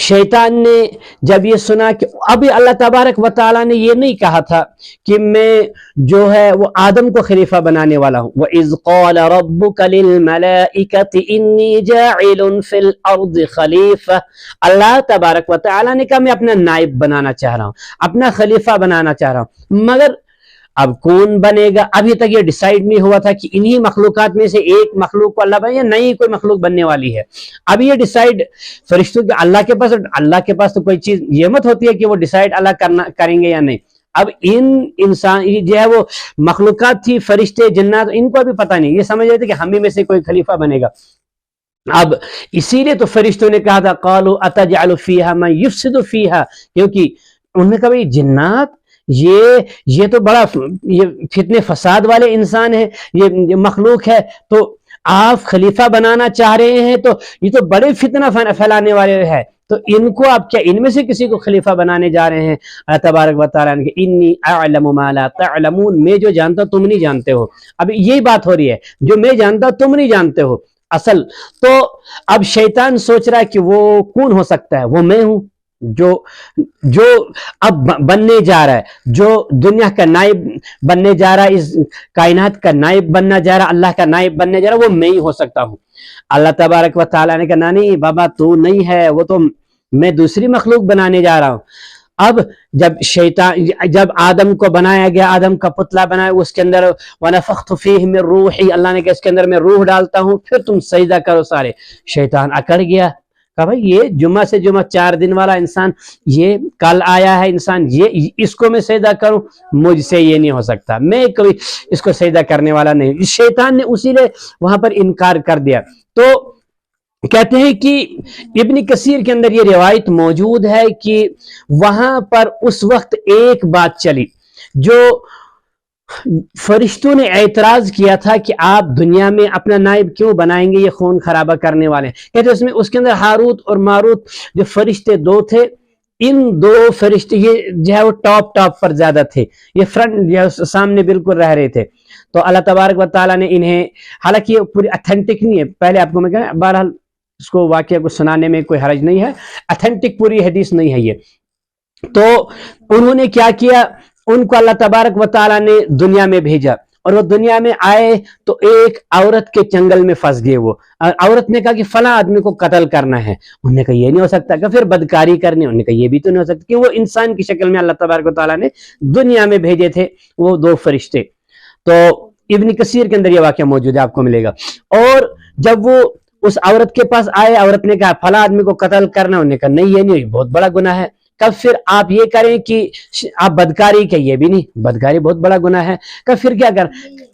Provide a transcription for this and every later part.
शैतान ने जब ये सुना कि अभी अल्लाह तबारक व तआला ने ये नहीं कहा था कि मैं जो है वो आदम को खलीफा बनाने वाला हूँ, व इज़ क़ाल रब्बुका लिल मलाइकति इन्नी जाइलुन फिल अर्दि खलीफा, अल्लाह तबारक व तआला ने कहा मैं अपना नाइब बनाना चाह रहा हूँ, अपना खलीफा बनाना चाह रहा हूँ। मगर अब कौन बनेगा, अभी तक ये डिसाइड नहीं हुआ था कि इन्हीं मखलूकात में से एक मखलूक को अल्लाह बने या नई कोई मखलूक बनने वाली है। अब ये डिसाइड फरिश्तों के अल्लाह के पास तो कोई चीज ये मत होती है कि वो डिसाइड अल्लाह करेंगे या नहीं। अब इन इंसान जो है वो मखलूकात थी, फरिश्ते जिन्नात, इनको अभी पता नहीं, ये समझ रहे थे कि हम ही में से कोई खलीफा बनेगा। अब इसीलिए तो फरिश्तों ने कहा था क़ालू अतजअलु फ़ीहा मन युफ़सिदु फ़ीहा, क्योंकि उन्होंने कहा भाई जिन्नात ये तो बड़ा ये फितने फसाद वाले इंसान है, ये मखलूक है, तो आप खलीफा बनाना चाह रहे हैं तो ये तो बड़े फितना फैलाने वाले हैं, तो इनको आप क्या इनमें से किसी को खलीफा बनाने जा रहे हैं। अल्लाह तबारक व तआला ने इन्नी अअलमु मा ला तअलमून, मैं जो जानता तुम नहीं जानते हो। अब यही बात हो रही है, जो मैं जानता तुम नहीं जानते हो असल। तो अब शैतान सोच रहा है कि वो कौन हो सकता है, वो मैं हूं जो अब बनने जा रहा है, जो दुनिया का नाइब बनने जा रहा है, इस कायनात का नाइब बनना जा रहा है, अल्लाह का नाइब बनने जा रहा है, वो मैं ही हो सकता हूँ। अल्लाह तबारक व तआला ने कहा नहीं बाबा तू नहीं है, वो तो मैं दूसरी मखलूक बनाने जा रहा हूँ। अब जब आदम को बनाया गया, आदम का पुतला बनाया, उसके अंदर वनफ़ख़्तु फ़ीहि मिन रूही, अल्लाह ने कहा इसके अंदर मैं रूह डालता हूँ, फिर तुम सजदा करो सारे। शैतान अकड़ गया, कहा भाई ये जुम्मा से जुम्मा 4 दिन वाला इंसान, ये कल आया है इंसान, ये इसको मैं सजदा करूं, मुझसे ये नहीं हो सकता, मैं कभी इसको सजदा करने वाला नहीं। शैतान ने उसी ने वहां पर इनकार कर दिया। तो कहते हैं कि इब्न कसीर के अंदर ये रिवायत मौजूद है कि वहां पर उस वक्त एक बात चली, जो फरिश्तों ने एतराज किया था कि आप दुनिया में अपना नाइब क्यों बनाएंगे, ये खून खराबा करने वाले। कहते उसमें उसके अंदर हारूत और मारूत जो फरिश्ते दो थे, इन दो फरिश्ते ये जो है वो टॉप पर ज्यादा थे, ये फ्रंट जो सामने बिल्कुल रह रहे थे। तो अल्लाह तबारक व तआला ने इन्हें, हालांकि ये पूरी अथेंटिक नहीं है, पहले आपको मैं कहा बहरहाल इसको वाकया को सुनाने में कोई हर्ज नहीं है, अथेंटिक पूरी हदीस नहीं है ये। तो उन्होंने क्या किया, उनको अल्लाह तबारक व तआला ने दुनिया में भेजा, और वो दुनिया में आए तो एक औरत के चंगल में फंस गए। वो औरत ने कहा कि फला आदमी को कत्ल करना है, उन्होंने कहा ये नहीं हो सकता। कि फिर बदकारी करनी, उन्होंने कहा ये भी तो नहीं हो सकता, कि वो इंसान की शक्ल में अल्लाह तबारक व तआला ने दुनिया में भेजे थे वो 2 फरिश्ते। तो इब्न कसीर के अंदर ये वाकया मौजूद है, आपको मिलेगा। और जब वो उस औरत के पास आए, औरत ने कहा फला आदमी को कत्ल करना, उन्होंने कहा नहीं ये नहीं, बहुत बड़ा गुनाह है। कब फिर आप ये करें कि आप बदकारी के, ये भी नहीं, बदकारी बहुत बड़ा गुनाह है। कब फिर क्या कर,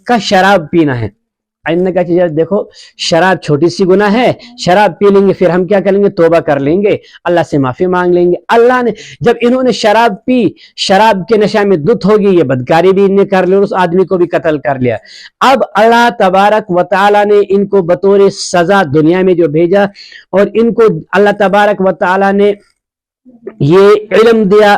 का शराब पीना है। इन्होंने कहा कि देखो शराब छोटी सी गुनाह है, शराब पी लेंगे फिर हम क्या करेंगे, तौबा कर लेंगे, अल्लाह से माफी मांग लेंगे। अल्लाह ने जब इन्होंने शराब पी, शराब के नशा में धुत होगी, ये बदकारी भी इन्हें कर लिया, उस आदमी को भी कत्ल कर लिया। अब अल्लाह तबारक व तआला ने इनको बतौर सजा दुनिया में जो भेजा, और इनको अल्लाह तबारक व तआला ने ये इल्म दिया।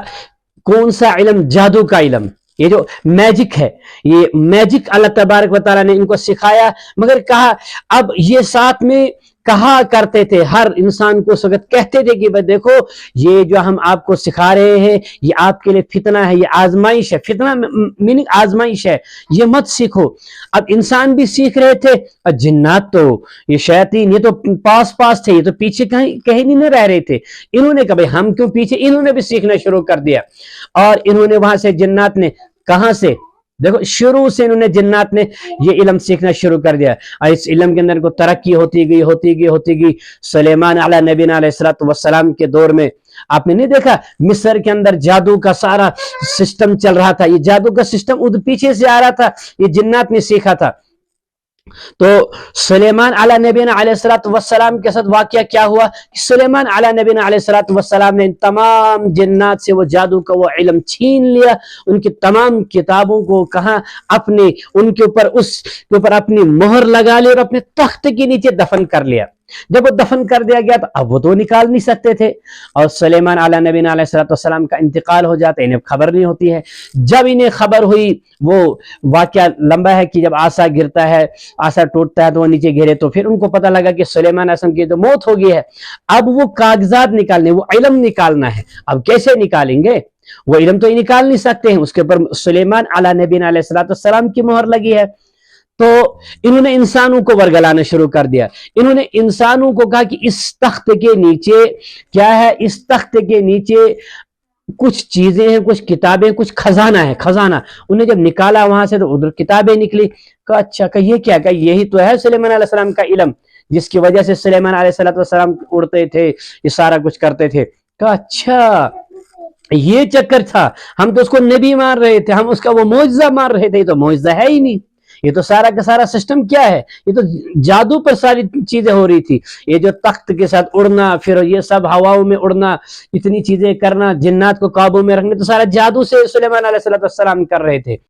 कौन सा इल्म? जादू का इल्म, ये जो मैजिक है, ये मैजिक अल्लाह तबारक व तआला ने इनको सिखाया। मगर कहा, अब ये साथ में कहा करते थे, हर इंसान को उस वक्त कहते थे कि भाई देखो ये जो हम आपको सिखा रहे हैं ये आपके लिए फितना है, ये आजमाइश है। फितना मीनिंग आजमाइश है, ये मत सीखो। अब इंसान भी सीख रहे थे, और जिन्नात तो ये शैतान ये तो पास थे, ये तो पीछे कहीं नहीं रह रहे थे। इन्होंने कहा भाई हम क्यों पीछे, इन्होंने भी सीखना शुरू कर दिया। और इन्होंने वहां से जिन्नात ने, कहां से, देखो शुरू से इन्होंने जिन्नात ने ये इल्म सीखना शुरू कर दिया, और इस इल्म के अंदर को तरक्की होती गई। सुलेमान अला नबीना अलैहिस्सलातु वस्सलाम के दौर में आपने नहीं देखा, मिस्र के अंदर जादू का सारा सिस्टम चल रहा था। ये जादू का सिस्टम उधर पीछे से आ रहा था, ये जिन्नात ने सीखा था। तो सुलेमान अला नबीना अलैहिस्सलातु वस्सलाम के साथ वाकया क्या हुआ, सुलेमान अला नबीना अलैहिस्सलातु वस्सलाम ने तमाम जिन्नात से वो जादू का वो इल्म छीन लिया, उनकी तमाम किताबों को कहा अपने, उनके ऊपर उसके ऊपर अपनी मोहर लगा ली और अपने तख्त के नीचे दफन कर लिया। جب وہ دفن کر دیا گیا تو اب وہ تو نکال نہیں سکتے تھے، اور سلیمان علیہ نبی علیہ السلام کا انتقال ہو جاتا ہے، انہیں خبر نہیں ہوتی ہے۔ جب انہیں خبر ہوئی، وہ واقعہ لمبا ہے کہ جب آسا گرتا ہے، آسا ٹوٹتا ہے تو وہ نیچے گرے، تو پھر ان کو پتہ لگا کہ سلیمان علیہ السلام کی تو موت ہو گئی ہے۔ اب وہ کاغذات نکالنے، وہ علم نکالنا ہے، اب کیسے نکالیں گے؟ وہ علم تو نکال نہیں سکتے ہیں، اس کے اوپر سلیمان علیہ نبی علیہ السلام کی مہر لگی ہے۔ تو انہوں نے انسانوں کو ورگلانا شروع کر دیا۔ انہوں نے انسانوں کو کہا کہ اس تخت کے نیچے کیا ہے؟ اس تخت کے نیچے کچھ چیزیں ہیں، کچھ کتابیں، کچھ خزانہ ہے، خزانہ۔ انہیں جب نکالا وہاں سے تو ادھر کتابیں نکلی۔ کہا اچھا، کہ یہ کیا؟ کہ یہی تو ہے سلیمان علیہ السلام کا علم، جس کی وجہ سے سلیمان علیہ السلام اڑتے تھے، یہ سارا کچھ کرتے تھے۔ کہا اچھا یہ چکر تھا، ہم تو اس کو نبی مان رہے تھے، ہم اس کا وہ معجزہ مان رہے تھے، یہ تو معجزہ ہے ہی نہیں، یہ تو سارا کا سارا سسٹم کیا ہے؟ یہ تو جادو پر ساری چیزیں ہو رہی تھی۔ یہ جو تخت کے ساتھ اڑنا، پھر یہ سب ہواؤں میں اڑنا، اتنی چیزیں کرنا، جنات کو قابو میں رکھنے، تو سارا جادو سے سلیمان علیہ السلام کر رہے تھے۔